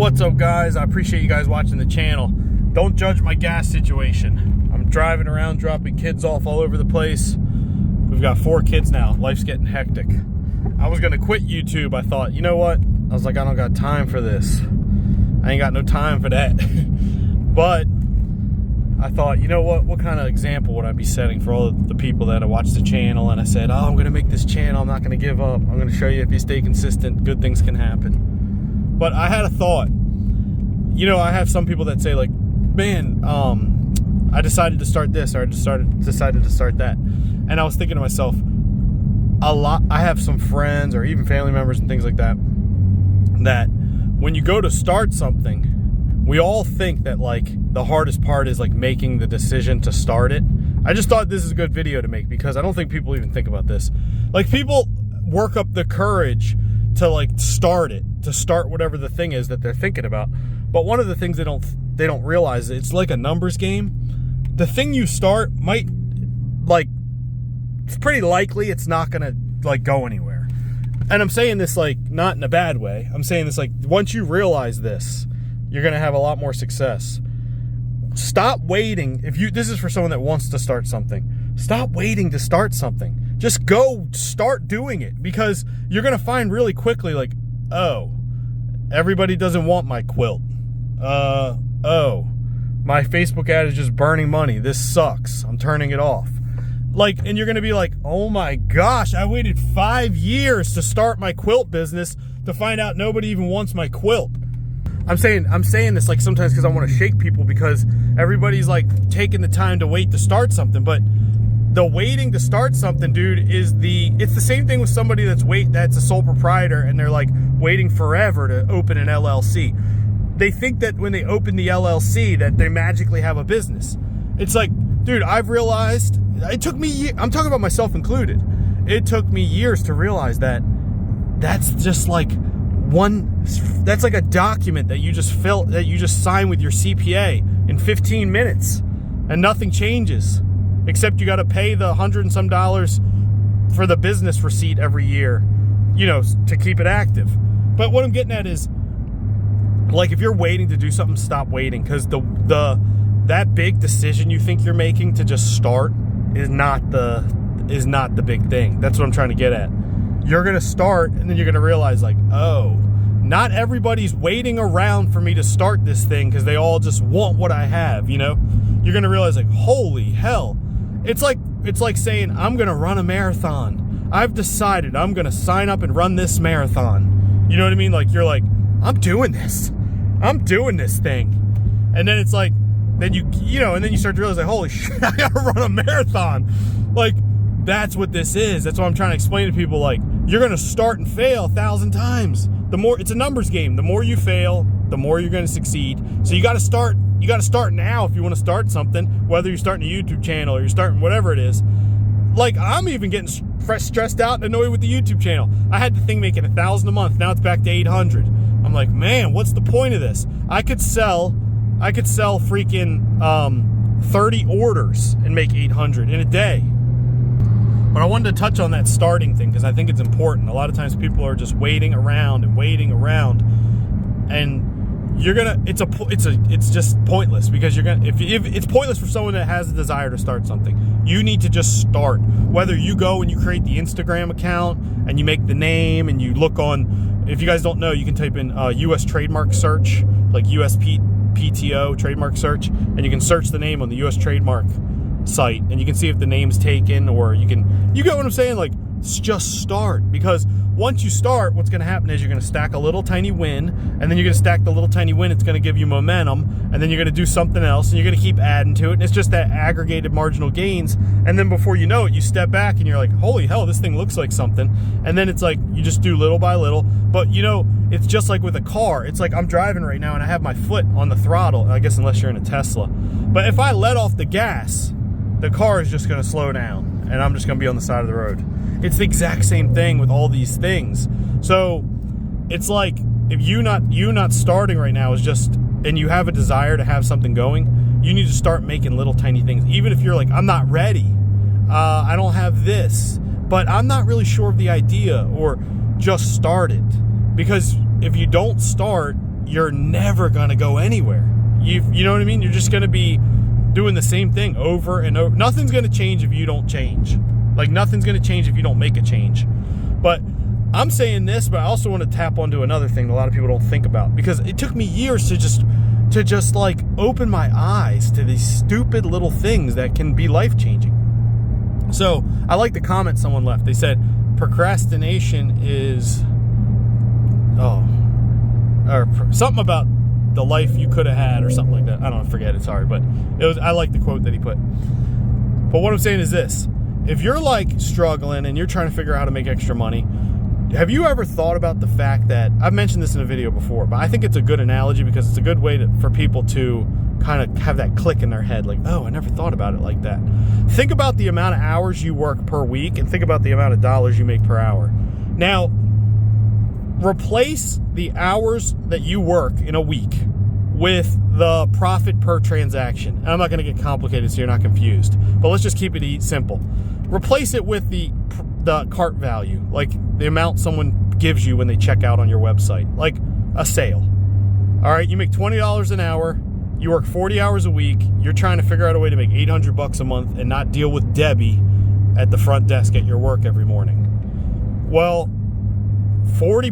What's up, guys? I appreciate you guys watching the channel. Don't judge my gas situation. I'm driving around dropping kids off all over the place. We've got 4 kids now. Life's getting hectic. I was gonna quit YouTube. I thought, you know what? I was like, I don't got time for this. I ain't got no time for that. But I thought, you know what kind of example would I be setting for all of the people that watch the channel? And I said, I'm gonna make this channel. I'm not gonna give up. I'm gonna show you if you stay consistent, good things can happen. But I had a thought. You know, I have some people that say, like, man, I decided to start this, or I decided to start that. And I was thinking to myself, I have some friends or even family members and things like that, that when you go to start something, we all think that, like, the hardest part is, like, making the decision to start it. I just thought this is a good video to make because I don't think people even think about this. Like, people work up the courage to, like, start whatever the thing is that they're thinking about. But one of the things they don't realize, it's like a numbers game. The thing you start might, like, it's pretty likely it's not gonna, like, go anywhere. And I'm saying this, like, not in a bad way. I'm saying this, like, once you realize this, you're gonna have a lot more success. Stop waiting. This is for someone that wants to start something. Stop waiting to start something. Just go start doing it, because you're gonna find really quickly, like, oh, everybody doesn't want my quilt. Oh, my Facebook ad is just burning money. This sucks. I'm turning it off. Like, and you're gonna be like, oh my gosh, I waited 5 years to start my quilt business to find out nobody even wants my quilt. I'm saying this, like, sometimes because I want to shake people, because everybody's, like, taking the time to wait to start something. But the waiting to start something, dude, it's the same thing with somebody that's a sole proprietor and they're, like, waiting forever to open an LLC. They think that when they open the LLC that they magically have a business. It's like, dude, I've realized, it took me, I'm talking about myself included, it took me years to realize that that's just like that's like a document that you just sign with your CPA in 15 minutes and nothing changes, except you got to pay the $100 and some for the business receipt every year, you know, to keep it active. But what I'm getting at is, like, if you're waiting to do something, stop waiting, because that big decision you think you're making to just start is not the big thing. That's what I'm trying to get at. You're gonna start, and then you're gonna realize, like, oh, not everybody's waiting around for me to start this thing because they all just want what I have, you know? You're gonna realize, like, holy hell. It's like saying, I'm gonna run a marathon. I've decided I'm gonna sign up and run this marathon. You know what I mean? Like, you're like, I'm doing this thing. And then it's like, then and then you start to realize, like, holy shit, I gotta run a marathon. Like, that's what this is. That's what I'm trying to explain to people. Like, you're gonna start and fail 1,000 times. It's a numbers game. The more you fail, the more you're gonna succeed. So you gotta start now if you want to start something, whether you're starting a YouTube channel or you're starting whatever it is. Like, I'm even getting stressed out and annoyed with the YouTube channel. I had the thing making $1,000 a month. Now it's back to 800. I'm like, man, what's the point of this? I could sell freaking 30 orders and make 800 in a day. But I wanted to touch on that starting thing because I think it's important. A lot of times people are just waiting around, and it's just pointless, because if it's pointless for someone that has a desire to start something. You need to just start. Whether you go and you create the Instagram account and you make the name and you look on, if you guys don't know, you can type in US trademark search, like USPTO trademark search, and you can search the name on the US trademark site and you can see if the name's taken, or you get what I'm saying? Like, just start, because once you start, what's going to happen is you're going to stack a little tiny win, and then you're going to stack the little tiny win. It's going to give you momentum, and then you're going to do something else, and you're going to keep adding to it. And it's just that aggregated marginal gains. And then before you know it, you step back and you're like, holy hell, this thing looks like something. And then it's like, you just do little by little. But, you know, it's just like with a car. It's like I'm driving right now and I have my foot on the throttle, I guess, unless you're in a Tesla. But if I let off the gas, the car is just going to slow down and I'm just going to be on the side of the road. It's the exact same thing with all these things. So it's like, if you not starting right now is just, and you have a desire to have something going, you need to start making little tiny things. Even if you're like, I'm not ready, I don't have this, but I'm not really sure of the idea, or just start it. Because if you don't start, you're never going to go anywhere. You know what I mean? You're just going to be doing the same thing over and over. Nothing's going to change if you don't change. Like, nothing's going to change if you don't make a change. But I'm saying this, but I also want to tap onto another thing that a lot of people don't think about, because it took me years to just like open my eyes to these stupid little things that can be life-changing. So I like the comment someone left. They said procrastination is or something about the life you could have had or something like that. I don't forget it, sorry, but I like the quote that he put. But what I'm saying is this: if you're like struggling and you're trying to figure out how to make extra money, have you ever thought about the fact that, I've mentioned this in a video before, but I think it's a good analogy because it's a good way for people to kind of have that click in their head, like, oh, I never thought about it like that. Think about the amount of hours you work per week and think about the amount of dollars you make per hour. Now, replace the hours that you work in a week with the profit per transaction. And I'm not going to get complicated so you're not confused, but let's just keep it simple. Replace it with the cart value, like the amount someone gives you when they check out on your website, like a sale. All right, you make $20 an hour, you work 40 hours a week, you're trying to figure out a way to make $800 a month and not deal with Debbie at the front desk at your work every morning. Well, 40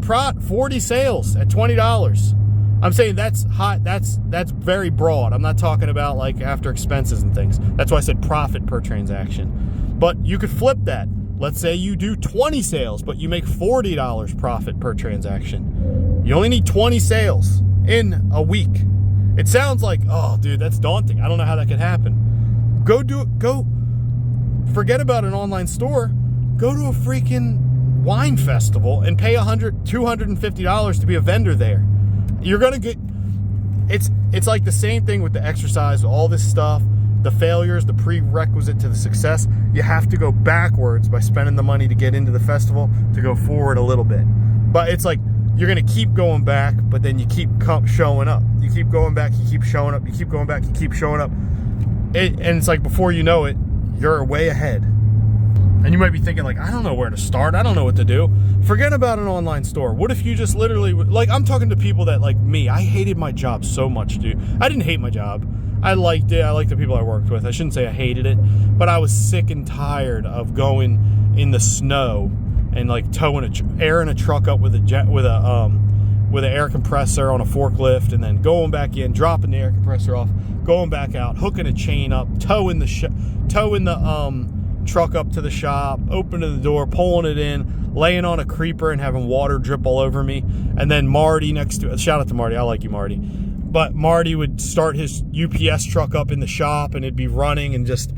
sales at $20. I'm saying that's hot. That's very broad. I'm not talking about like after expenses and things. That's why I said profit per transaction. But you could flip that. Let's say you do 20 sales, but you make $40 profit per transaction. You only need 20 sales in a week. It sounds like, oh, dude, that's daunting. I don't know how that could happen. Go forget about an online store. Go to a freaking wine festival and pay $250 to be a vendor there. You're going to get, it's like the same thing with the exercise, all this stuff. The failures, the prerequisite to the success, you have to go backwards by spending the money to get into the festival to go forward a little bit. But it's like you're going to keep going back, but then you keep showing up. You keep going back, you keep showing up, you keep going back, you keep showing up. And it's like before you know it, you're way ahead. And you might be thinking like, I don't know where to start. I don't know what to do. Forget about an online store. What if you just literally, like I'm talking to people that like me, I hated my job so much, dude. I didn't hate my job. I liked it. I liked the people I worked with. I shouldn't say I hated it, but I was sick and tired of going in the snow and like airing a truck up with an air compressor on a forklift, and then going back in, dropping the air compressor off, going back out, hooking a chain up, towing the truck up to the shop, opening the door, pulling it in, laying on a creeper and having water drip all over me, and then Marty next to it. Shout out to Marty. I like you, Marty. But Marty would start his UPS truck up in the shop and it'd be running and just,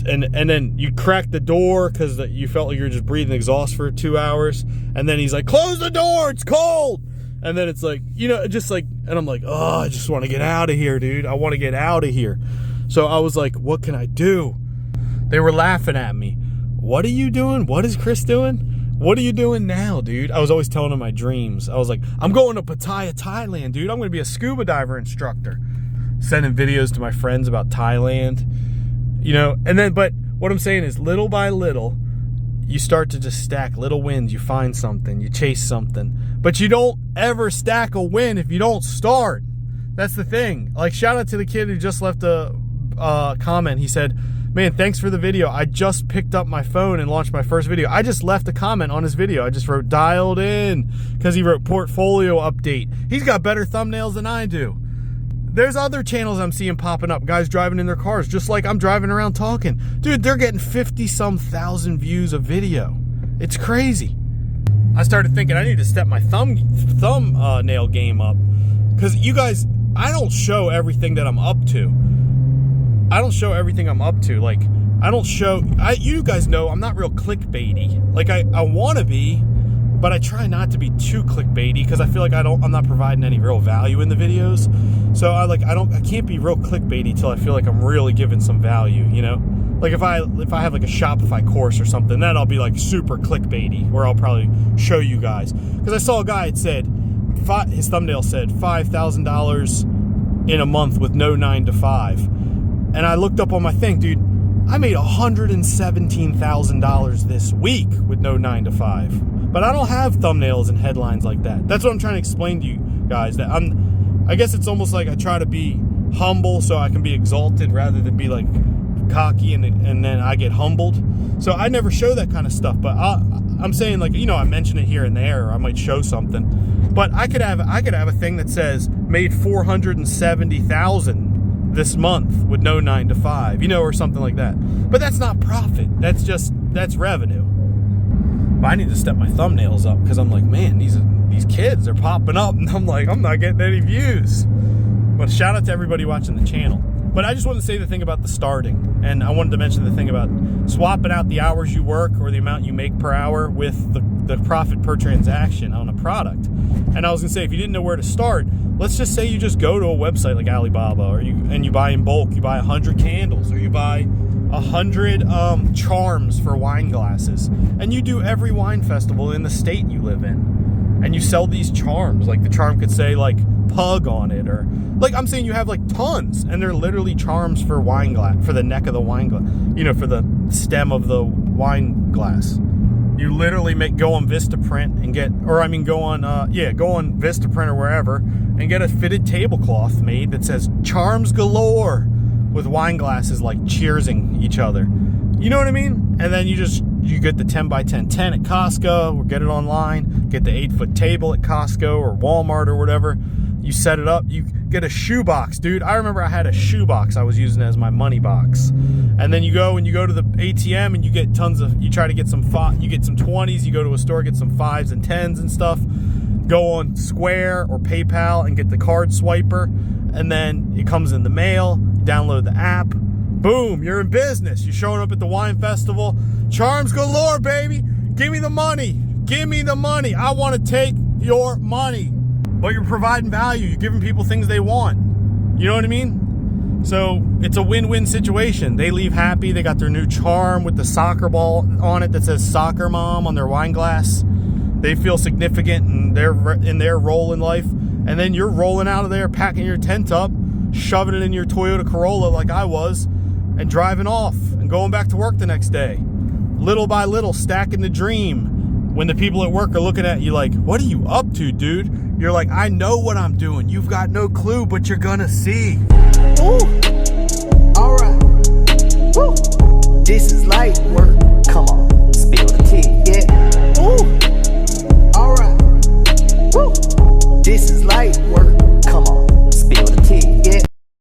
and then you crack the door because you felt like you were just breathing exhaust for 2 hours. And then he's like, close the door, it's cold. And then it's like, you know, just like, and I'm like, oh, I just want to get out of here, dude. I want to get out of here. So I was like, what can I do? They were laughing at me. What are you doing? What is Chris doing? What are you doing now, dude? I was always telling him my dreams. I was like, I'm going to Pattaya, Thailand, dude. I'm going to be a scuba diver instructor. Sending videos to my friends about Thailand. You know, and then, but what I'm saying is little by little, you start to just stack little wins. You find something, you chase something. But you don't ever stack a win if you don't start. That's the thing. Like, shout out to the kid who just left a comment. He said, man, thanks for the video. I just picked up my phone and launched my first video. I just left a comment on his video. I just wrote dialed in because he wrote portfolio update. He's got better thumbnails than I do. There's other channels I'm seeing popping up, guys driving in their cars, just like I'm driving around talking. Dude, they're getting 50-some thousand views a video. It's crazy. I started thinking I need to step my thumbnail game up because you guys, I don't show everything that I'm up to. I don't show everything I'm up to. Like, I don't show, you guys know I'm not real clickbaity. Like, I want to be, but I try not to be too clickbaity because I feel like I'm not providing any real value in the videos. So I can't be real clickbaity till I feel like I'm really giving some value, you know? Like if I have like a Shopify course or something, then I'll be like super clickbaity, where I'll probably show you guys. Because I saw a guy, it said, his thumbnail said $5,000 in a month with no 9 to 5. And I looked up on my thing, dude, I made $117,000 this week with no 9 to 5. But I don't have thumbnails and headlines like that. That's what I'm trying to explain to you guys, that I guess it's almost like I try to be humble so I can be exalted rather than be like cocky and then I get humbled. So I never show that kind of stuff, but I'm saying, like, you know, I mention it here and there, or I might show something, but I could have a thing that says made 470,000 this month with no 9 to 5, you know, or something like that. But that's not profit. That's revenue. But I need to step my thumbnails up because I'm like, man, these kids are popping up, and I'm like, I'm not getting any views. But shout out to everybody watching the channel. But I just wanted to say the thing about the starting, and I wanted to mention the thing about swapping out the hours you work or the amount you make per hour with the profit per transaction on a product. And I was gonna say, if you didn't know where to start, let's just say you just go to a website like Alibaba, or you buy in bulk. You buy 100 candles, or you buy 100 charms for wine glasses, and you do every wine festival in the state you live in, and you sell these charms. Like the charm could say like pug on it, or like I'm saying you have like tons, and they're literally charms for wine glass, for the neck of the wine glass, you know, for the stem of the wine glass. You literally go on Vistaprint and get, or I mean go on Vistaprint or wherever and get a fitted tablecloth made that says charms galore with wine glasses like cheersing each other. You know what I mean? And then you get the 10 by 10 tent at Costco, or get it online, get the 8-foot table at Costco or Walmart or whatever. You set it up, you get a shoebox, dude. I remember I had a shoebox I was using as my money box. And then you go to the ATM and you get you try to get some 20s, you go to a store, get some 5s and 10s and stuff. Go on Square or PayPal and get the card swiper, and then it comes in the mail. Download the app, boom, you're in business. You're showing up at the wine festival, charms galore, baby. Give me the money, I want to take your money. But you're providing value, you're giving people things they want, you know what I mean? So it's a win-win situation. They leave happy, they got their new charm with the soccer ball on it that says soccer mom on their wine glass. They feel significant in their role in life, and then you're rolling out of there, packing your tent up, shoving it in your Toyota Corolla like I was, and driving off and going back to work the next day. Little by little, stacking the dream. When the people at work are looking at you like, what are you up to, dude? You're like, I know what I'm doing. You've got no clue, but you're gonna see. Ooh. All right.